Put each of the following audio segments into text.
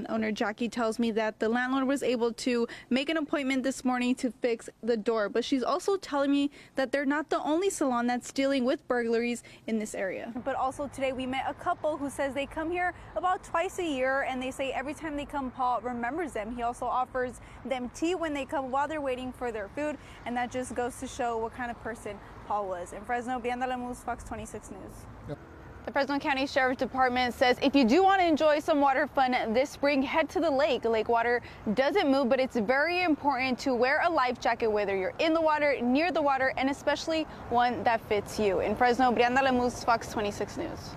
Owner Jackie tells me that the landlord was able to make an appointment this morning to fix the door, but she's also telling me that they're not the only salon that's dealing with burglaries in this area. But also today we met a couple who says they come here about twice a year, and they say every time they come, Paul remembers them. He also offers them tea when they come while they're waiting for their food, and that just goes to show what kind of person Paul was. In Fresno, Brianda Lemus, Fox 26 News. Yep. The Fresno County Sheriff's Department says if you do want to enjoy some water fun this spring, head to the lake. Lake water doesn't move, but it's very important to wear a life jacket whether you're in the water, near the water, and especially one that fits you. In Fresno, Brianda Lemus, Fox 26 News.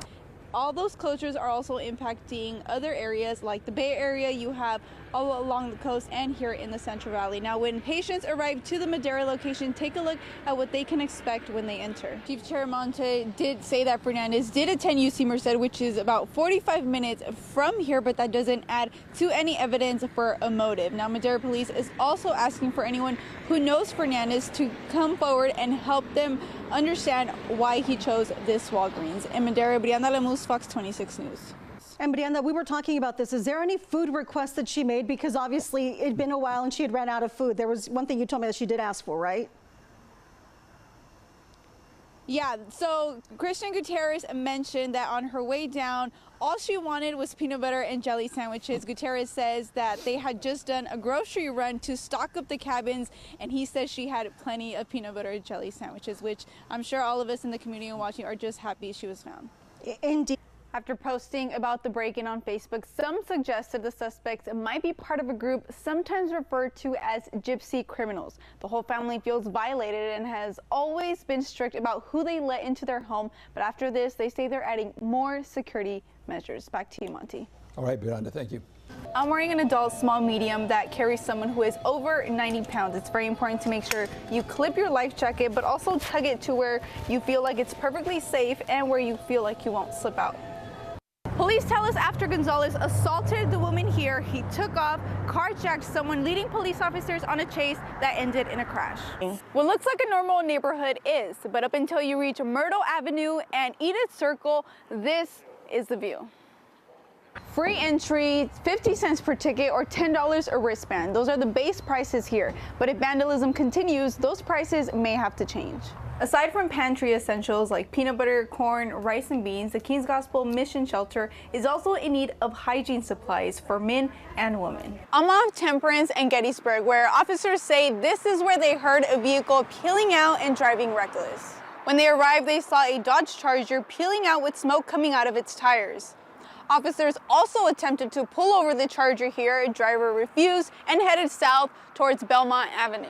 All those closures are also impacting other areas like the Bay Area. You have all along the coast and here in the Central Valley. Now, when patients arrive to the Madera location, take a look at what they can expect when they enter. Chief Chiramonte did say that Fernandez did attend UC Merced, which is about 45 minutes from here, but that doesn't add to any evidence for a motive. Now, Madera Police is also asking for anyone who knows Fernandez to come forward and help them understand why he chose this Walgreens. In Madera, Brianda Lemus, Fox 26 News. And Brianda, we were talking about this. Is there any food requests that she made? Because obviously it'd been a while and she had ran out of food. There was one thing you told me that she did ask for, right? Yeah, so Christian Gutierrez mentioned that on her way down, all she wanted was peanut butter and jelly sandwiches. Gutierrez says that they had just done a grocery run to stock up the cabins, and he says she had plenty of peanut butter and jelly sandwiches, which I'm sure all of us in the community and watching are just happy she was found. Indeed. After posting about the break-in on Facebook, some suggested the suspects might be part of a group sometimes referred to as gypsy criminals. The whole family feels violated and has always been strict about who they let into their home. But after this, they say they're adding more security measures. Back to you, Monty. All right, Brianda, thank you. I'm wearing an adult small medium that carries someone who is over 90 pounds. It's very important to make sure you clip your life jacket, but also tug it to where you feel like it's perfectly safe and where you feel like you won't slip out. Police tell us after Gonzalez assaulted the woman here, he took off, carjacked someone, leading police officers on a chase that ended in a crash. What looks like a normal neighborhood is, but up until you reach Myrtle Avenue and Edith Circle, this is the view. Free entry, 50 cents per ticket, or $10 a wristband. Those are the base prices here. But if vandalism continues, those prices may have to change. Aside from pantry essentials like peanut butter, corn, rice, and beans, the King's Gospel Mission Shelter is also in need of hygiene supplies for men and women. I'm off Temperance and Gettysburg, where officers say this is where they heard a vehicle peeling out and driving reckless. When they arrived, they saw a Dodge Charger peeling out with smoke coming out of its tires. Officers also attempted to pull over the Charger here. A driver refused and headed south towards Belmont Avenue.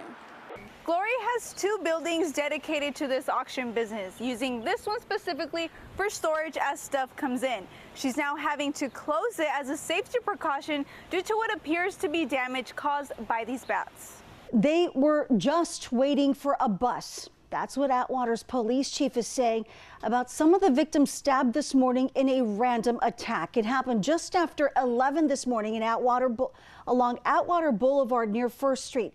Glory has two buildings dedicated to this auction business, using this one specifically for storage as stuff comes in. She's now having to close it as a safety precaution due to what appears to be damage caused by these bats. They were just waiting for a bus. That's what Atwater's police chief is saying about some of the victims stabbed this morning in a random attack. It happened just after 11 this morning in along Atwater Boulevard near First Street.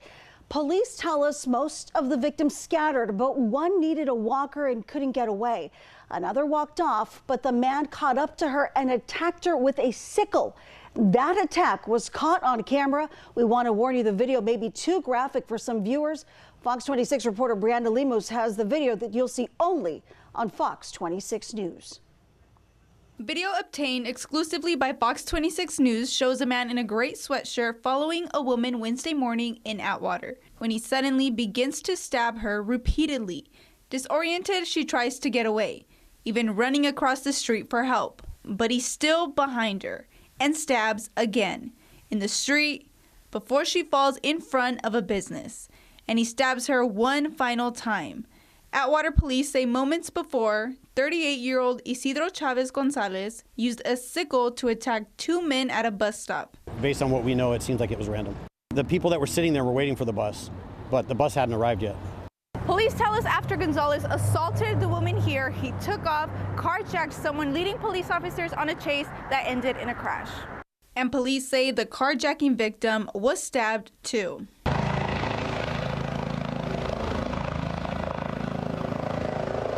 Police tell us most of the victims scattered, but one needed a walker and couldn't get away. Another walked off, but the man caught up to her and attacked her with a sickle. That attack was caught on camera. We want to warn you, the video may be too graphic for some viewers. Fox 26 reporter Brianda Lemus has the video that you'll see only on Fox 26 News. Video obtained exclusively by Fox 26 News shows a man in a gray sweatshirt following a woman Wednesday morning in Atwater when he suddenly begins to stab her repeatedly. Disoriented, she tries to get away, even running across the street for help. But he's still behind her and stabs again in the street before she falls in front of a business. And he stabs her one final time. Atwater police say moments before, 38-year-old Isidro Chavez Gonzalez used a sickle to attack two men at a bus stop. Based on what we know, it seems like it was random. The people that were sitting there were waiting for the bus, but the bus hadn't arrived yet. Police tell us after Gonzalez assaulted the woman here, he took off, carjacked someone, leading police officers on a chase that ended in a crash. And police say the carjacking victim was stabbed too.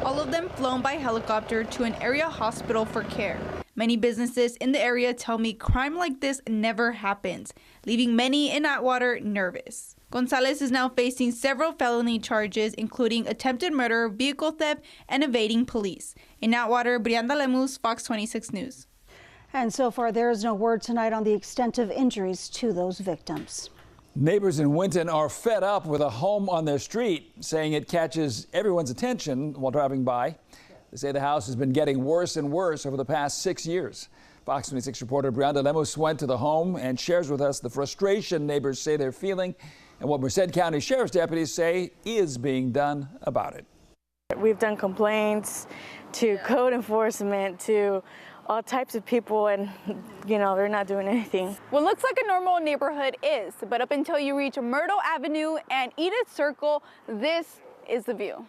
All of them flown by helicopter to an area hospital for care. Many businesses in the area tell me crime like this never happens, leaving many in Atwater nervous. Gonzalez is now facing several felony charges, including attempted murder, vehicle theft, and evading police. In Atwater, Brianda Lemus, Fox 26 News. And so far, there is no word tonight on the extent of injuries to those victims. Neighbors in Winton are fed up with a home on their street, saying it catches everyone's attention while driving by. They say the house has been getting worse and worse over the past 6 years. Fox 26 reporter Brianda Lemus went to the home and shares with us the frustration neighbors say they're feeling and what Merced County Sheriff's deputies say is being done about it. We've done complaints to code enforcement, to all types of people, and they're not doing anything. What looks like a normal neighborhood is, but up until you reach Myrtle Avenue and Edith Circle, this is the view.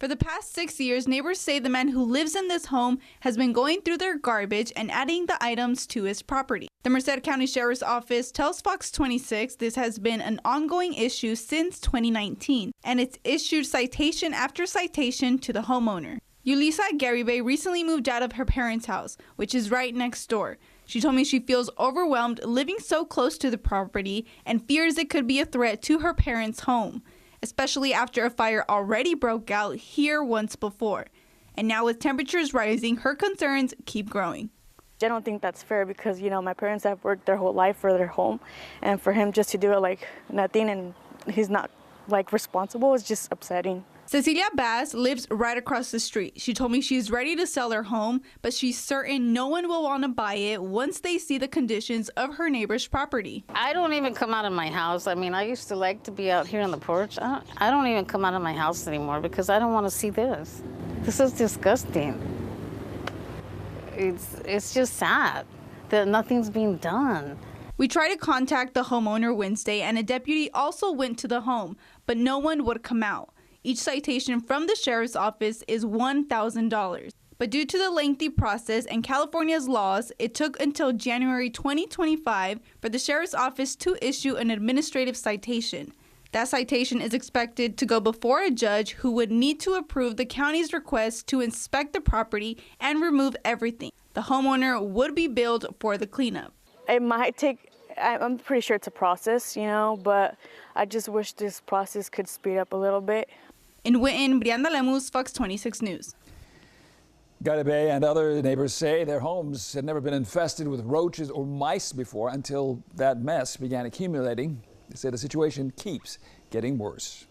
For the past 6 years, neighbors say the man who lives in this home has been going through their garbage and adding the items to his property. The Merced County Sheriff's Office tells Fox 26 this has been an ongoing issue since 2019, and it's issued citation after citation to the homeowner. Yulisa Garibay recently moved out of her parents' house, which is right next door. She told me she feels overwhelmed living so close to the property and fears it could be a threat to her parents' home, especially after a fire already broke out here once before. And now with temperatures rising, her concerns keep growing. I don't think that's fair because, my parents have worked their whole life for their home, and for him just to do it like nothing and he's not responsible is just upsetting. Cecilia Bass lives right across the street. She told me she's ready to sell her home, but she's certain no one will want to buy it once they see the conditions of her neighbor's property. I don't even come out of my house. I mean, I used to like to be out here on the porch. I don't even come out of my house anymore because I don't want to see this. This is disgusting. It's just sad that nothing's being done. We tried to contact the homeowner Wednesday, and a deputy also went to the home, but no one would come out. Each citation from the sheriff's office is $1,000. But due to the lengthy process and California's laws, it took until January 2025 for the sheriff's office to issue an administrative citation. That citation is expected to go before a judge who would need to approve the county's request to inspect the property and remove everything. The homeowner would be billed for the cleanup. It might take, I'm pretty sure it's a process, but I just wish this process could speed up a little bit. In Winton, Brianda Lemus, Fox 26 News. Garibay and other neighbors say their homes had never been infested with roaches or mice before until that mess began accumulating. They say the situation keeps getting worse.